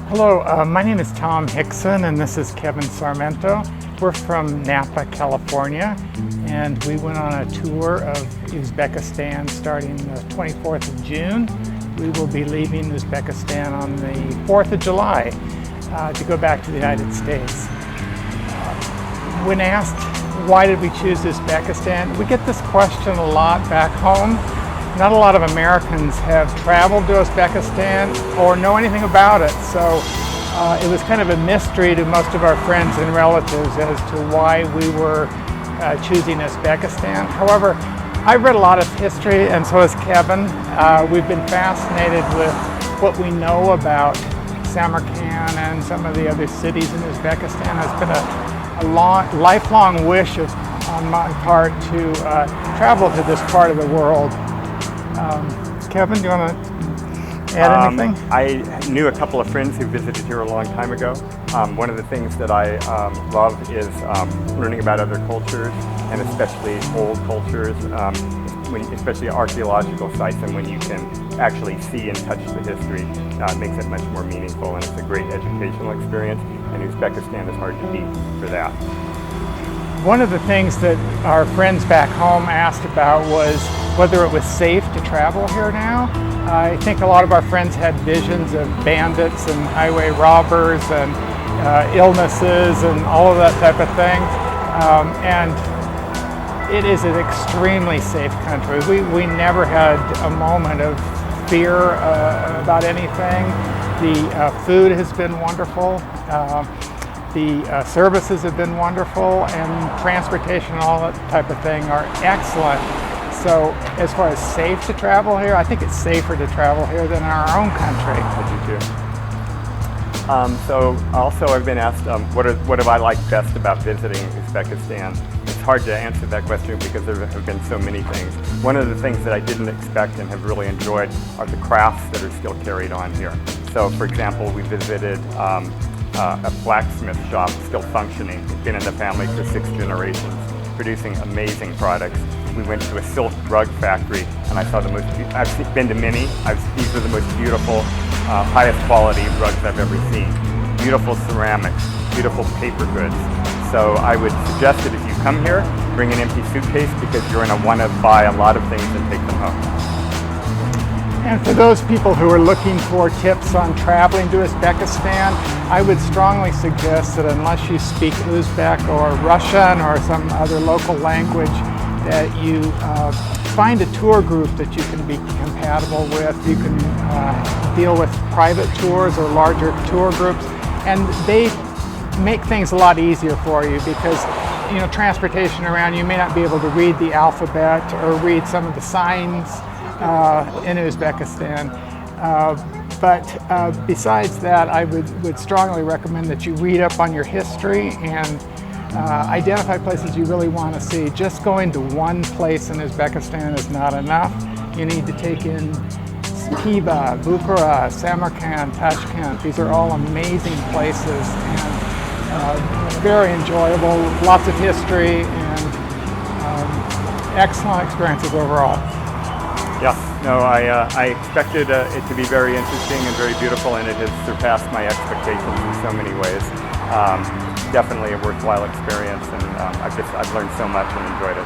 Hello, my name is Tom Hickson and this is Kevin Sarmento. We're from Napa, California, and we went on a tour of Uzbekistan starting the 24th of June. We will be leaving Uzbekistan on the 4th of July to go back to the United States. When asked why did we choose Uzbekistan, we get this question a lot back home. Not a lot of Americans have traveled to Uzbekistan or know anything about it, so it was kind of a mystery to most of our friends and relatives as to why we were choosing Uzbekistan. However, I've read a lot of history, and so has Kevin. We've been fascinated with what we know about Samarkand and some of the other cities in Uzbekistan. It's been a lifelong wish on my part to travel to this part of the world. Kevin, do you want to add anything? I knew a couple of friends who visited here a long time ago. One of the things that I love is learning about other cultures, and especially old cultures, especially archaeological sites, and when you can actually see and touch the history, it makes it much more meaningful, and it's a great educational experience, and Uzbekistan is hard to beat for that. One of the things that our friends back home asked about was whether it was safe to travel here now. I think a lot of our friends had visions of bandits and highway robbers and illnesses and all of that type of thing. And it is an extremely safe country. We never had a moment of fear about anything. The food has been wonderful. The services have been wonderful, and transportation and all that type of thing are excellent. So as far as safe to travel here, I think it's safer to travel here than in our own country. I do too. So also I've been asked what have I liked best about visiting Uzbekistan. It's hard to answer that question because there have been so many things. One of the things that I didn't expect and have really enjoyed are the crafts that are still carried on here. So for example, we visited a blacksmith shop still functioning. It's been in the family for 6 generations, producing amazing products. We went to a silk rug factory, and I saw the most, I've been to many, these are the most beautiful, highest quality rugs I've ever seen. Beautiful ceramics, beautiful paper goods. So I would suggest that if you come here, bring an empty suitcase, because you're going to want to buy a lot of things and take them home. And for those people who are looking for tips on traveling to Uzbekistan, I would strongly suggest that unless you speak Uzbek or Russian or some other local language, that you find a tour group that you can be compatible with. You can deal with private tours or larger tour groups, and they make things a lot easier for you because transportation around, you may not be able to read the alphabet or read some of the signs in Uzbekistan. But besides that, I would strongly recommend that you read up on your history and identify places you really want to see. Just going to one place in Uzbekistan is not enough. You need to take in Khiva, Bukhara, Samarkand, Tashkent. These are all amazing places and very enjoyable, lots of history, and excellent experiences overall. Yeah, no, I expected it to be very interesting and very beautiful, and it has surpassed my expectations in so many ways. Definitely a worthwhile experience, and I've learned so much and enjoyed it.